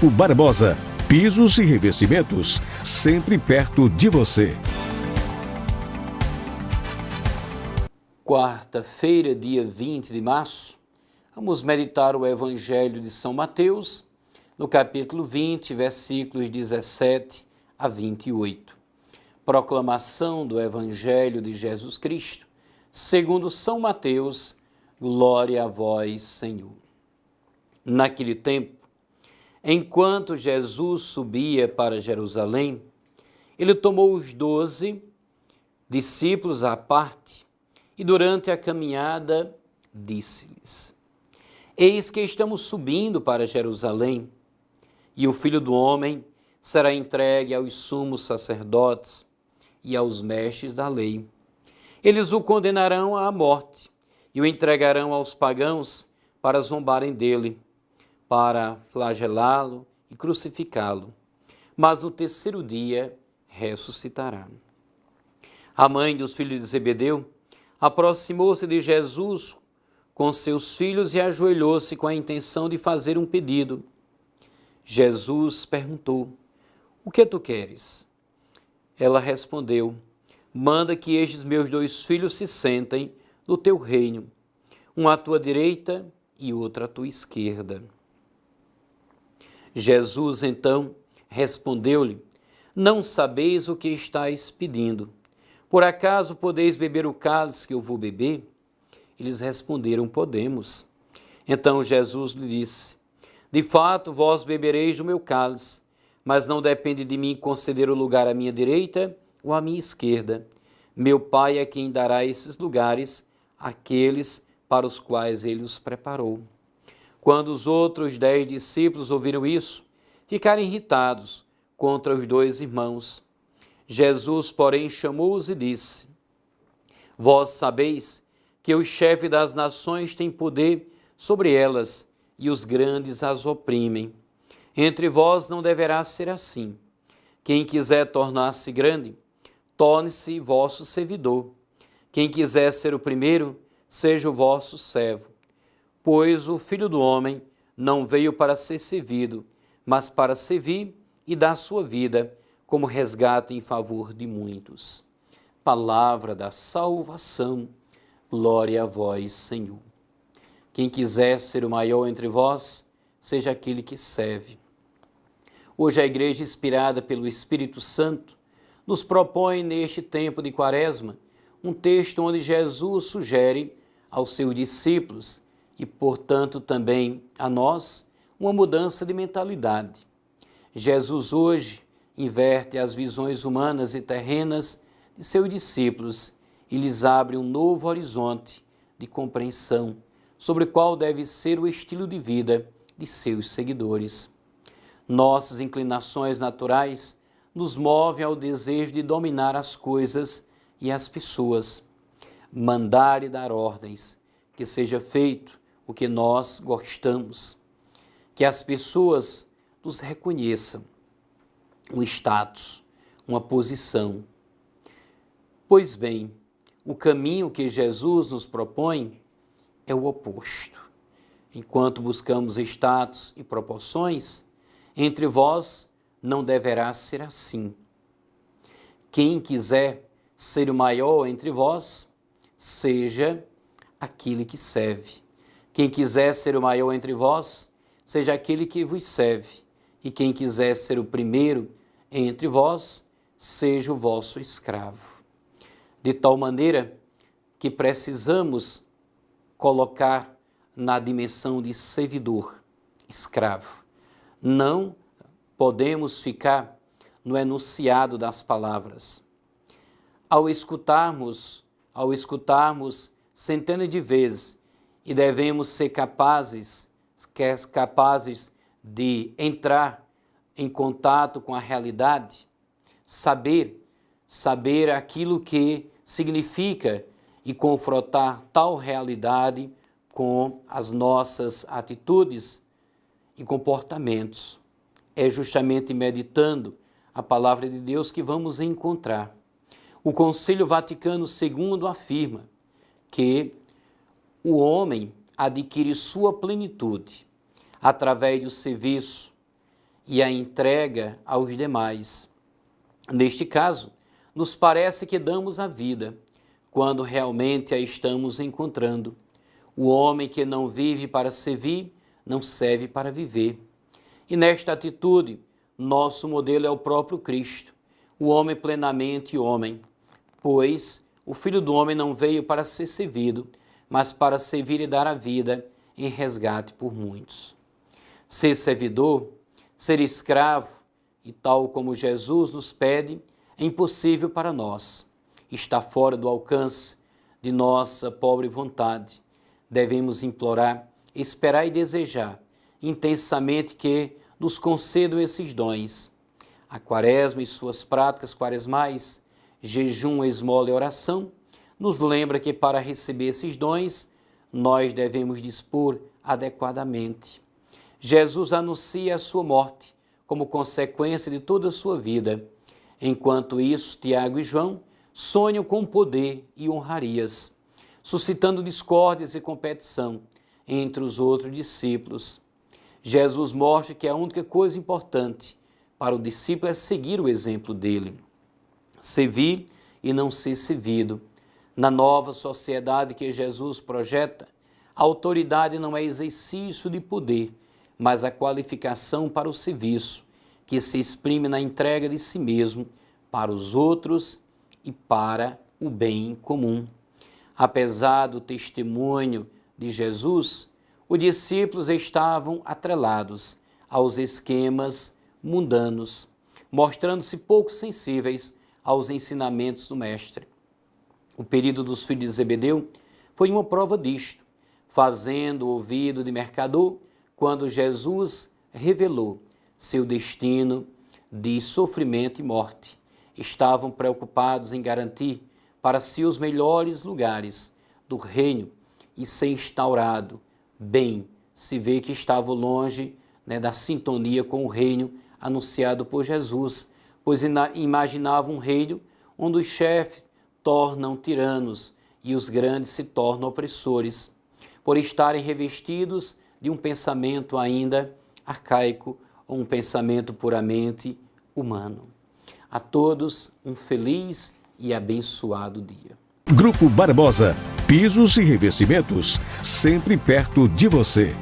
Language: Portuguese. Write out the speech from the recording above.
Grupo Barbosa, pisos e revestimentos, sempre perto de você. Quarta-feira, dia 20 de março, vamos meditar o Evangelho de São Mateus, no capítulo 20, versículos 17 a 28. Proclamação do Evangelho de Jesus Cristo, segundo São Mateus, glória a vós, Senhor. Naquele tempo, enquanto Jesus subia para Jerusalém, ele tomou os 12 discípulos à parte e, durante a caminhada, disse-lhes: Eis que estamos subindo para Jerusalém, e o Filho do Homem será entregue aos sumos sacerdotes e aos mestres da lei. Eles o condenarão à morte e o entregarão aos pagãos para zombarem dele, para flagelá-lo e crucificá-lo. Mas no terceiro dia ressuscitará. A mãe dos filhos de Zebedeu aproximou-se de Jesus com seus filhos e ajoelhou-se com a intenção de fazer um pedido. Jesus perguntou: O que tu queres? Ela respondeu: Manda que estes meus 2 filhos se sentem no teu reino, um à tua direita e outro à tua esquerda. Jesus então respondeu-lhe: Não sabeis o que estáis pedindo. Por acaso podeis beber o cálice que eu vou beber? Eles responderam: Podemos. Então Jesus lhe disse: De fato, vós bebereis do meu cálice, mas não depende de mim conceder o lugar à minha direita ou à minha esquerda. Meu Pai é quem dará esses lugares àqueles para os quais ele os preparou. Quando os outros 10 discípulos ouviram isso, ficaram irritados contra os 2 irmãos. Jesus, porém, chamou-os e disse: Vós sabeis que o chefe das nações tem poder sobre elas e os grandes as oprimem. Entre vós não deverá ser assim. Quem quiser tornar-se grande, torne-se vosso servidor. Quem quiser ser o primeiro, seja o vosso servo. Pois o Filho do Homem não veio para ser servido, mas para servir e dar sua vida como resgate em favor de muitos. Palavra da salvação, glória a vós, Senhor. Quem quiser ser o maior entre vós, seja aquele que serve. Hoje a Igreja, inspirada pelo Espírito Santo, nos propõe neste tempo de Quaresma um texto onde Jesus sugere aos seus discípulos e, portanto, também a nós, uma mudança de mentalidade. Jesus hoje inverte as visões humanas e terrenas de seus discípulos e lhes abre um novo horizonte de compreensão sobre qual deve ser o estilo de vida de seus seguidores. Nossas inclinações naturais nos movem ao desejo de dominar as coisas e as pessoas, mandar e dar ordens, que seja feito o que nós gostamos, que as pessoas nos reconheçam um status, uma posição. Pois bem, o caminho que Jesus nos propõe é o oposto. Enquanto buscamos status e proporções, entre vós não deverá ser assim. Quem quiser ser o maior entre vós, seja aquele que serve. Quem quiser ser o maior entre vós, seja aquele que vos serve. E quem quiser ser o primeiro entre vós, seja o vosso escravo. De tal maneira que precisamos colocar na dimensão de servidor, escravo. Não podemos ficar no enunciado das palavras. Ao escutarmos centenas de vezes, e devemos ser capazes de entrar em contato com a realidade, saber aquilo que significa e confrontar tal realidade com as nossas atitudes e comportamentos. É justamente meditando a palavra de Deus que vamos encontrar. O Concílio Vaticano II afirma que o homem adquire sua plenitude através do serviço e a entrega aos demais. Neste caso, nos parece que damos a vida, quando realmente a estamos encontrando. O homem que não vive para servir, não serve para viver. E nesta atitude, nosso modelo é o próprio Cristo, o homem plenamente homem, pois o Filho do Homem não veio para ser servido, mas para servir e dar a vida em resgate por muitos. Ser servidor, ser escravo, e tal como Jesus nos pede, é impossível para nós. Está fora do alcance de nossa pobre vontade. Devemos implorar, esperar e desejar intensamente que nos concedam esses dons. A Quaresma e suas práticas quaresmais, jejum, esmola e oração, nos lembra que para receber esses dons, nós devemos dispor adequadamente. Jesus anuncia a sua morte como consequência de toda a sua vida. Enquanto isso, Tiago e João sonham com poder e honrarias, suscitando discórdias e competição entre os outros discípulos. Jesus mostra que a única coisa importante para o discípulo é seguir o exemplo dele, servir e não ser servido. Na nova sociedade que Jesus projeta, a autoridade não é exercício de poder, mas a qualificação para o serviço, que se exprime na entrega de si mesmo para os outros e para o bem comum. Apesar do testemunho de Jesus, os discípulos estavam atrelados aos esquemas mundanos, mostrando-se pouco sensíveis aos ensinamentos do Mestre. O período dos filhos de Zebedeu foi uma prova disto, fazendo o ouvido de mercador quando Jesus revelou seu destino de sofrimento e morte. Estavam preocupados em garantir para si os melhores lugares do reino e ser instaurado bem. Se vê que estavam longe da sintonia com o reino anunciado por Jesus, pois imaginavam um reino onde os chefes tornam tiranos e os grandes se tornam opressores, por estarem revestidos de um pensamento ainda arcaico ou um pensamento puramente humano. A todos um feliz e abençoado dia. Grupo Barbosa, pisos e revestimentos, sempre perto de você.